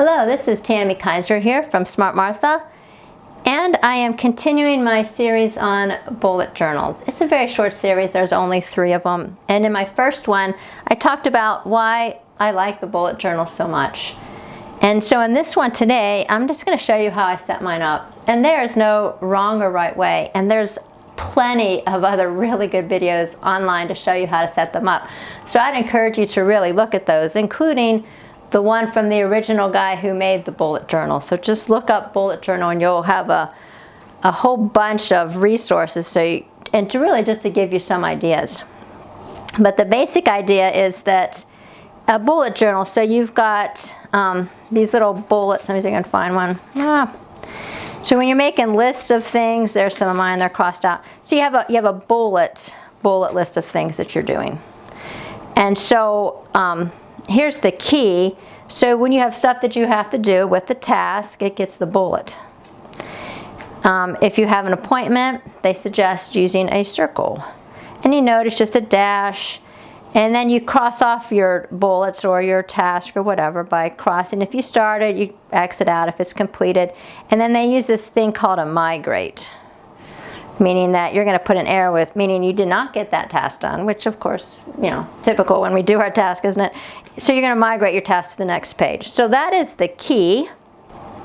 Hello, this is Tammy Kaiser here from Smart Martha, and I am continuing my series on bullet journals. It's a very short series, there's only 3 of them, and in my first one I talked about why I like the bullet journal so much. And so in this one today, I'm just going to show you how I set mine up. And there's no wrong or right way, and there's plenty of other really good videos online to show you how to set them up. So I'd encourage you to really look at those, including the one from the original guy who made the bullet journal. So just look up bullet journal and you'll have a whole bunch of resources and to really just to give you some ideas. But the basic idea is that a bullet journal, so you've got these little bullets. Let me see if I can find one. So when you're making lists of things, there's some of mine, they're crossed out. So you have a bullet list of things that you're doing. And so here's the key. So when you have stuff that you have to do with the task, it gets the bullet. If you have an appointment, they suggest using a circle. And you notice just a dash, and then you cross off your bullets or your task or whatever by crossing. If you started, you exit out if it's completed. And then they use this thing called a migrate, meaning that you're going to put an arrow with, meaning you did not get that task done, which of course, you know, typical when we do our task, isn't it? So you're going to migrate your task to the next page. So that is the key.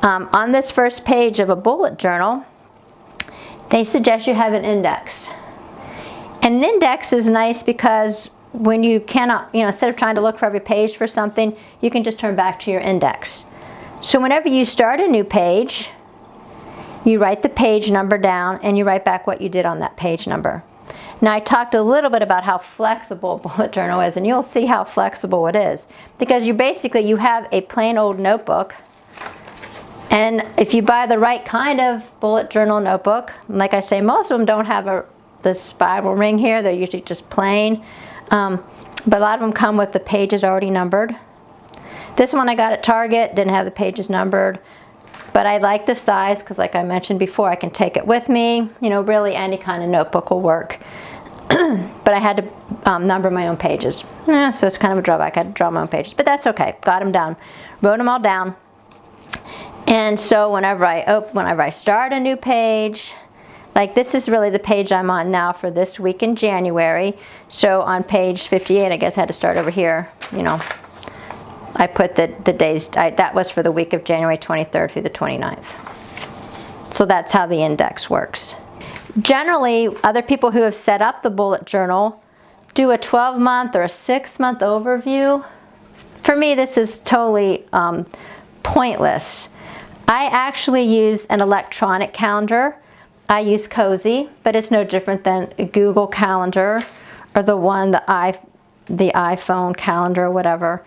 On this first page of a bullet journal, they suggest you have an index. And an index is nice because when you cannot, instead of trying to look for every page for something, you can just turn back to your index. So whenever you start a new page, you write the page number down and you write back what you did on that page number. Now I talked a little bit about how flexible a bullet journal is, and you'll see how flexible it is. Because you have a plain old notebook, and if you buy the right kind of bullet journal notebook, like I say, most of them don't have the spiral ring here, they're usually just plain. But a lot of them come with the pages already numbered. This one I got at Target, didn't have the pages numbered. But I like the size because, like I mentioned before, I can take it with me. Really any kind of notebook will work. But I had to number my own pages. So it's kind of a drawback. I had to draw my own pages. But that's okay. Got them down. Wrote them all down. And so whenever I start a new page, like this is really the page I'm on now for this week in January. So on page 58, I guess I had to start over here, I put the days, that was for the week of January 23rd through the 29th. So that's how the index works. Generally, other people who have set up the bullet journal do a 12-month or a 6-month overview. For me, this is totally pointless. I actually use an electronic calendar. I use Cozy, but it's no different than a Google Calendar or the iPhone calendar or whatever.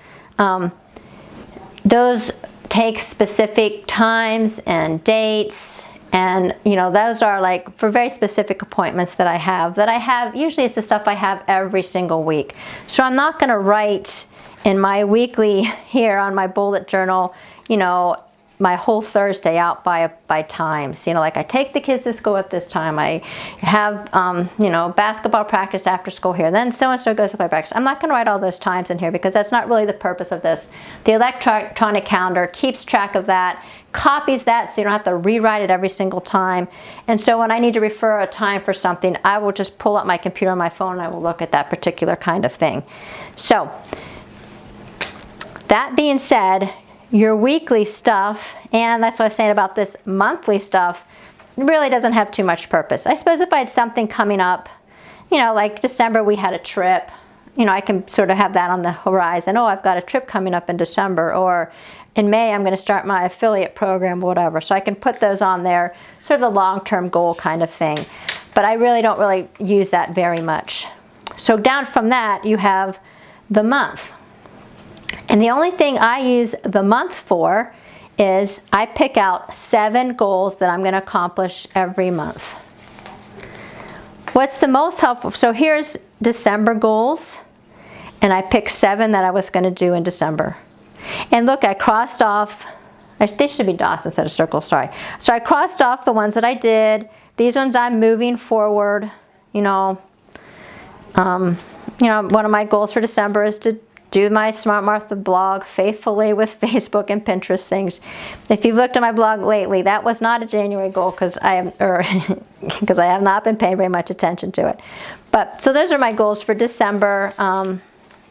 Those take specific times and dates, and those are like for very specific appointments that I have. Usually it's the stuff I have every single week. So I'm not going to write in my weekly here on my bullet journal, my whole Thursday out by times. Like I take the kids to school at this time. I have, basketball practice after school here. Then so-and-so goes to play practice. I'm not going to write all those times in here because that's not really the purpose of this. The electronic calendar keeps track of that, copies that so you don't have to rewrite it every single time. And so when I need to refer a time for something, I will just pull up my computer on my phone and I will look at that particular kind of thing. So that being said, your weekly stuff, and that's what I was saying about this monthly stuff, really doesn't have too much purpose. I suppose if I had something coming up, like December we had a trip, I can sort of have that on the horizon. Oh, I've got a trip coming up in December, or in May I'm going to start my affiliate program, whatever. So I can put those on there, sort of a long-term goal kind of thing. But I really don't really use that very much. So down from that you have the month. And the only thing I use the month for is I pick out 7 goals that I'm going to accomplish every month. What's the most helpful? So here's December goals, and I picked 7 that I was going to do in December. And look, I crossed off, they should be dots instead of circles, sorry. So I crossed off the ones that I did. These ones I'm moving forward, one of my goals for December is to do my Smart Martha blog faithfully with Facebook and Pinterest things. If you've looked at my blog lately, that was not a January goal because I have not been paying very much attention to it. But so those are my goals for December. Let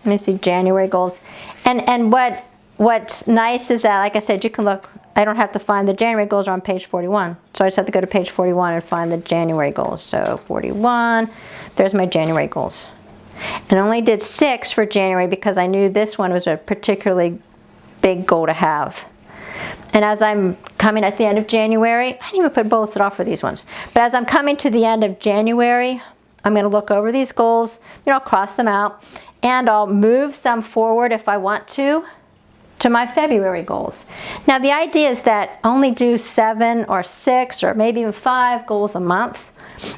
me see, January goals. And what's nice is that, like I said, you can look. I don't have to find the January goals are on page 41. So I just have to go to page 41 and find the January goals. So 41, there's my January goals. And I only did 6 for January because I knew this one was a particularly big goal to have. And as I'm coming at the end of January, I didn't even put bullets at all for these ones. But as I'm coming to the end of January, I'm going to look over these goals, I'll cross them out, and I'll move some forward if I want to my February goals. Now the idea is that I only do 7 or 6 or maybe even 5 goals a month.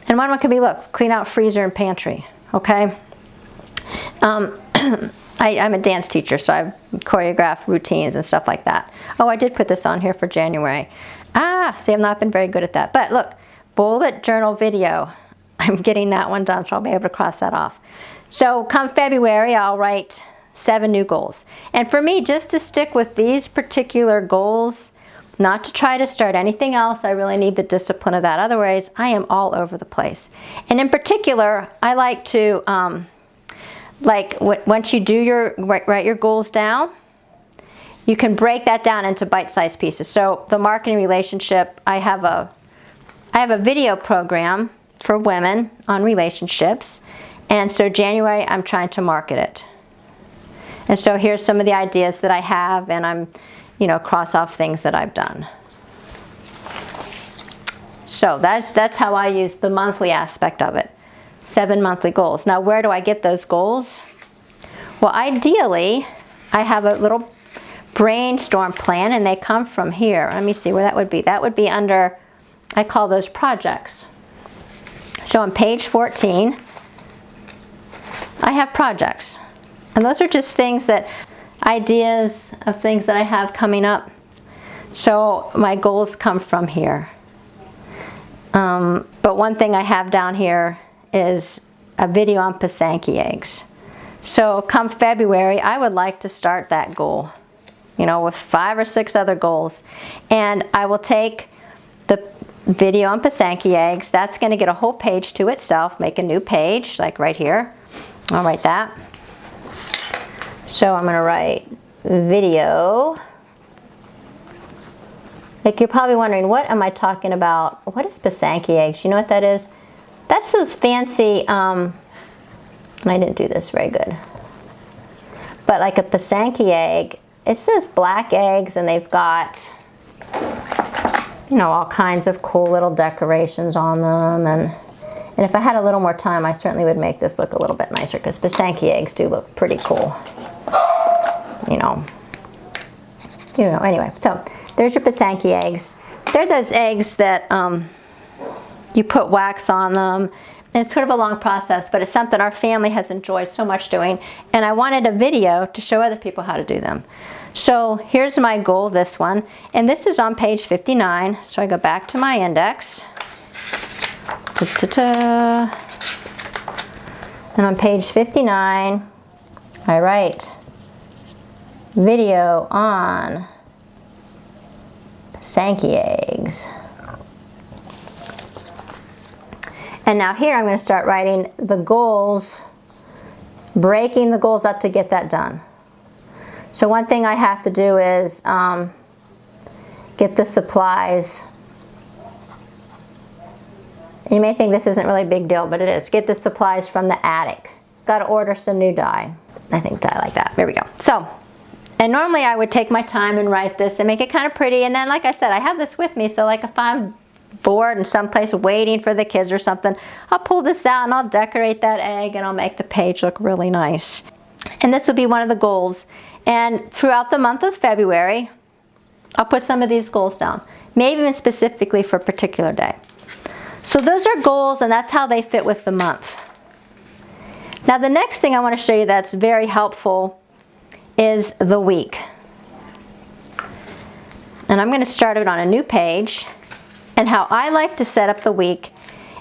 And one could be, look, clean out freezer and pantry, okay? I'm a dance teacher, so I choreograph routines and stuff like that. Oh, I did put this on here for January. See, I've not been very good at that. But look, bullet journal video. I'm getting that one done, so I'll be able to cross that off. So come February, I'll write 7 new goals. And for me, just to stick with these particular goals, not to try to start anything else, I really need the discipline of that. Otherwise, I am all over the place. And in particular, I like to, once you do write your goals down, you can break that down into bite-sized pieces. So the marketing relationship, I have a video program for women on relationships. And so January, I'm trying to market it. And so here's some of the ideas that I have, and I'm, cross off things that I've done. So that's how I use the monthly aspect of it. 7 monthly goals. Now, where do I get those goals? Well, ideally, I have a little brainstorm plan, and they come from here. Let me see where that would be. That would be under, I call those projects. So on page 14, I have projects. And those are just ideas of things that I have coming up. So my goals come from here. But one thing I have down here is a video on Pysanky eggs. So come February, I would like to start that goal, with 5 or 6 other goals. And I will take the video on Pysanky eggs. That's going to get a whole page to itself. Make a new page, like right here. I'll write that. So I'm going to write video. Like, you're probably wondering, what am I talking about? What is Pysanky eggs? You know what that is? That's those fancy, and I didn't do this very good. But like a Pysanky egg, it's those black eggs, and they've got, all kinds of cool little decorations on them. And if I had a little more time, I certainly would make this look a little bit nicer, because Pysanky eggs do look pretty cool. Anyway, so there's your Pysanky eggs. They're those eggs that you put wax on them. And it's sort of a long process, but it's something our family has enjoyed so much doing. And I wanted a video to show other people how to do them. So here's my goal, this one. And this is on page 59. So I go back to my index. And on page 59, I write video on Pysanky eggs. And now here I'm going to start writing the goals, breaking the goals up to get that done. So one thing I have to do is get the supplies. And you may think this isn't really a big deal, but it is. Get the supplies from the attic. Got to order some new dye. I think dye like that. There we go. So, and normally I would take my time and write this and make it kind of pretty. And then, like I said, I have this with me. So like if I'm bored in someplace waiting for the kids or something, I'll pull this out and I'll decorate that egg and I'll make the page look really nice. And this will be one of the goals. And throughout the month of February, I'll put some of these goals down. Maybe even specifically for a particular day. So those are goals, and that's how they fit with the month. Now the next thing I want to show you that's very helpful is the week. And I'm going to start it on a new page. And how I like to set up the week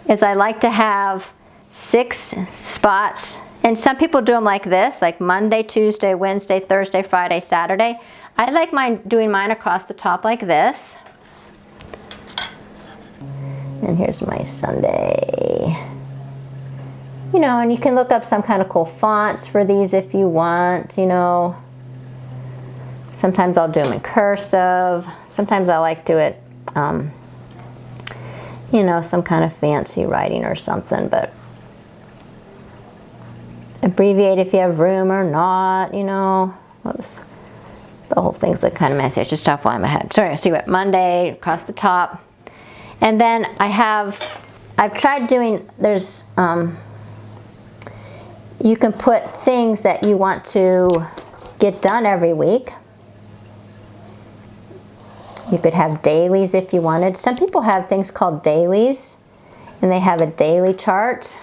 is I like to have 6 spots And some people do them like this, like Monday, Tuesday, Wednesday, Thursday, Friday, Saturday. I like doing mine across the top like this. And here's my Sunday. You know, and you can look up some kind of cool fonts for these if you want, you know. Sometimes I'll do them in cursive. Sometimes I like to do it, you know, some kind of fancy writing or something, but abbreviate if you have room or not, you know. Whoops. The whole thing's like kind of messy. It's just off while I'm ahead. Sorry, so you got Monday across the top. And then I've tried doing, there's, you can put things that you want to get done every week. You could have dailies if you wanted. Some people have things called dailies, and they have a daily chart,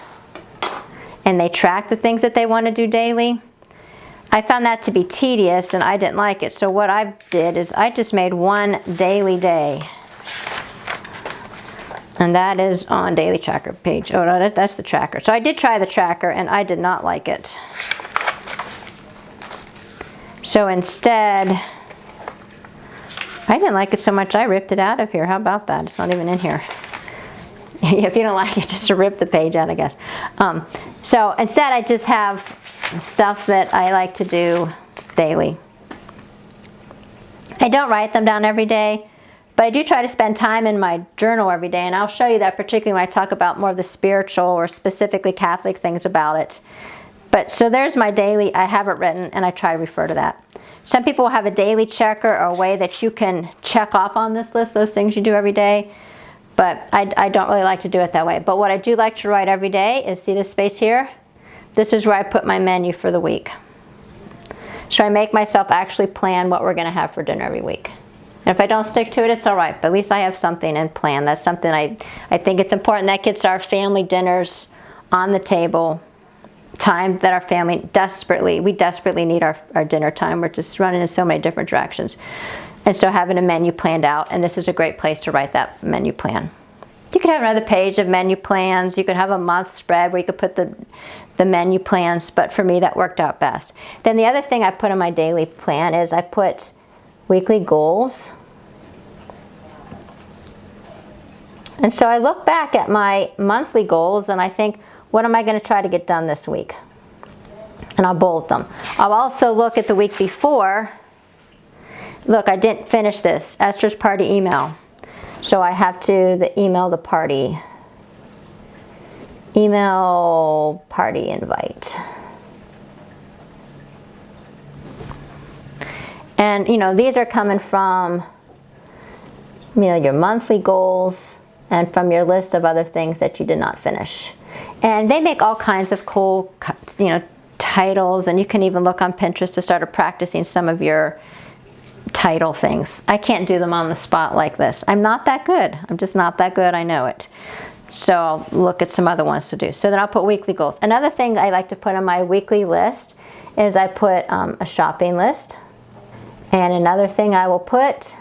and they track the things that they want to do daily. I found that to be tedious, and I didn't like it. So what I did is I just made one daily day. And that is on daily tracker page. Oh, no, that's the tracker. So I did try the tracker, and I did not like it. So instead, I didn't like it so much I ripped it out of here. How about that? It's not even in here. If you don't like it, just to rip the page out, I guess. So instead, I just have stuff that I like to do daily. I don't write them down every day, but I do try to spend time in my journal every day, and I'll show you that particularly when I talk about more of the spiritual or specifically Catholic things about it. But so there's my daily. I have it written, and I try to refer to that. Some people have a daily checker or a way that you can check off on this list those things you do every day, but I don't really like to do it that way. But what I do like to write every day is, see this space here? This is where I put my menu for the week. So I make myself actually plan what we're going to have for dinner every week. And if I don't stick to it, it's all right, but at least I have something in plan. That's something I think it's important. That gets our family dinners on the table. Time that our family we desperately need our dinner time. We're just running in so many different directions. And so having a menu planned out, and this is a great place to write that menu plan. You could have another page of menu plans. You could have a month spread where you could put the menu plans, but for me that worked out best. Then the other thing I put in my daily plan is I put weekly goals. And so I look back at my monthly goals and I think, what am I going to try to get done this week? And I'll bullet them. I'll also look at the week before. Look, I didn't finish this. Esther's party email. So I have to email the party. Email party invite. And, you know, these are coming from, you know, your monthly goals and from your list of other things that you did not finish. And they make all kinds of cool, you know, titles, and you can even look on Pinterest to start practicing some of your title things. I can't do them on the spot like this. I'm not that good. I'm just not that good. I know it. So I'll look at some other ones to do. So then I'll put weekly goals. Another thing I like to put on my weekly list is I put a shopping list. And another thing I will put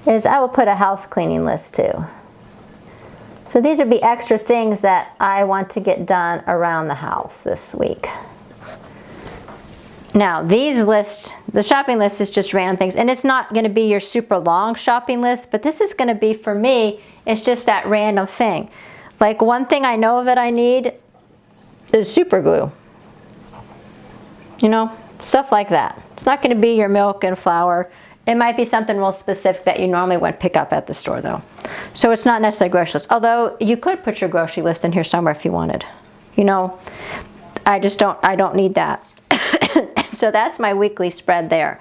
is I will put a house cleaning list too. So these would be extra things that I want to get done around the house this week. Now these lists, the shopping list is just random things, and it's not going to be your super long shopping list, but this is going to be, for me, it's just that random thing. Like one thing I know that I need is super glue. You know, stuff like that. It's not going to be your milk and flour. It might be something real specific that you normally wouldn't pick up at the store though. So it's not necessarily a grocery list. Although you could put your grocery list in here somewhere if you wanted. You know, I don't need that. So that's my weekly spread there.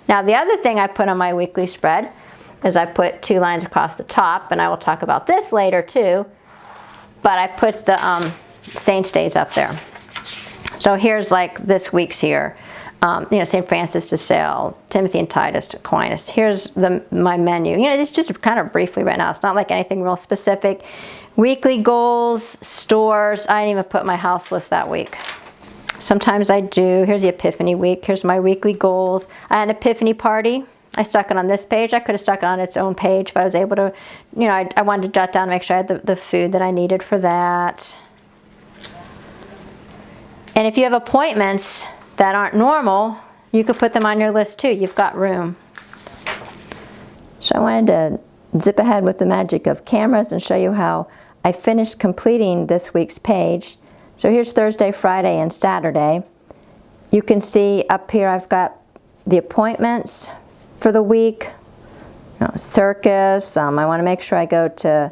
Now the other thing I put on my weekly spread is I put 2 lines across the top, and I will talk about this later too, but I put the saints days up there. So here's like this week's here. You know, St. Francis de Sales, Timothy and Titus Aquinas. Here's my menu. You know, it's just kind of briefly right now. It's not like anything real specific. Weekly goals, stores. I didn't even put my house list that week. Sometimes I do. Here's the Epiphany week. Here's my weekly goals. I had an Epiphany party. I stuck it on this page. I could have stuck it on its own page, but I was able to, you know, I wanted to jot down, make sure I had the food that I needed for that. And if you have appointments that aren't normal, you could put them on your list too. You've got room. So I wanted to zip ahead with the magic of cameras and show you how I finished completing this week's page. So here's Thursday, Friday, and Saturday. You can see up here I've got the appointments for the week. Circus. I want to make sure I go to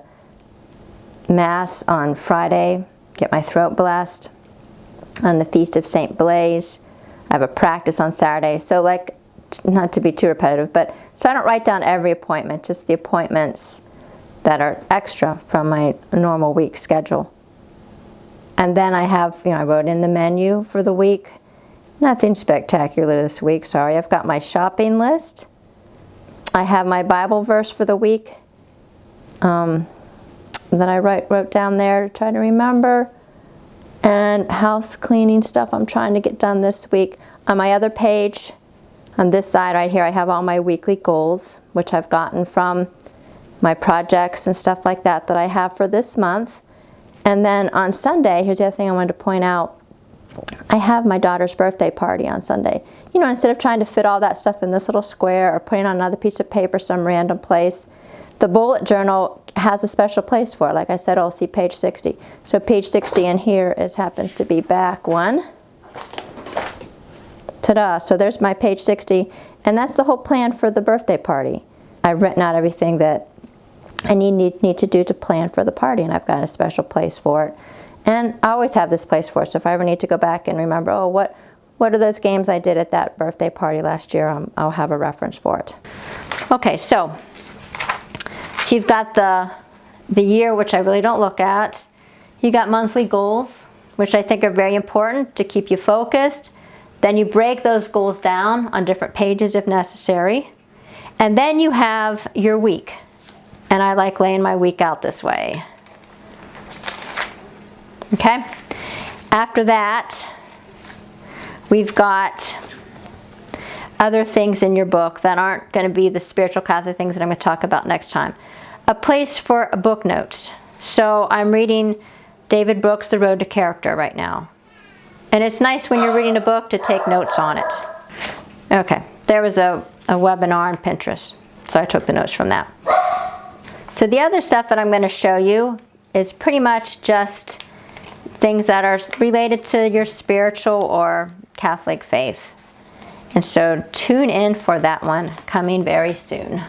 Mass on Friday, get my throat blessed. On the Feast of St. Blaise. I have a practice on Saturday. So like, not to be too repetitive, but so I don't write down every appointment, just the appointments that are extra from my normal week schedule. And then I have, I wrote in the menu for the week. Nothing spectacular this week, sorry. I've got my shopping list. I have my Bible verse for the week that I wrote down there to try to remember. And house cleaning stuff I'm trying to get done this week. On my other page, on this side right here, I have all my weekly goals, which I've gotten from my projects and stuff like that I have for this month. And then on Sunday, here's the other thing I wanted to point out. I have my daughter's birthday party on Sunday. Instead of trying to fit all that stuff in this little square or putting on another piece of paper some random place, the bullet journal has a special place for it. Like I said, I'll see page 60. So page 60 in here happens to be back one. Ta-da! So there's my page 60. And that's the whole plan for the birthday party. I've written out everything that I need to do to plan for the party, and I've got a special place for it. And I always have this place for it, so if I ever need to go back and remember, what are those games I did at that birthday party last year, I'll have a reference for it. Okay, so you've got the year, which I really don't look at. You got monthly goals, which I think are very important to keep you focused. Then you break those goals down on different pages if necessary. And then you have your week. And I like laying my week out this way. Okay? After that, we've got other things in your book that aren't going to be the spiritual Catholic things that I'm going to talk about next time. A place for book notes. So I'm reading David Brooks' The Road to Character right now. And it's nice when you're reading a book to take notes on it. Okay, there was a webinar on Pinterest, so I took the notes from that. So the other stuff that I'm going to show you is pretty much just things that are related to your spiritual or Catholic faith. And so tune in for that one coming very soon.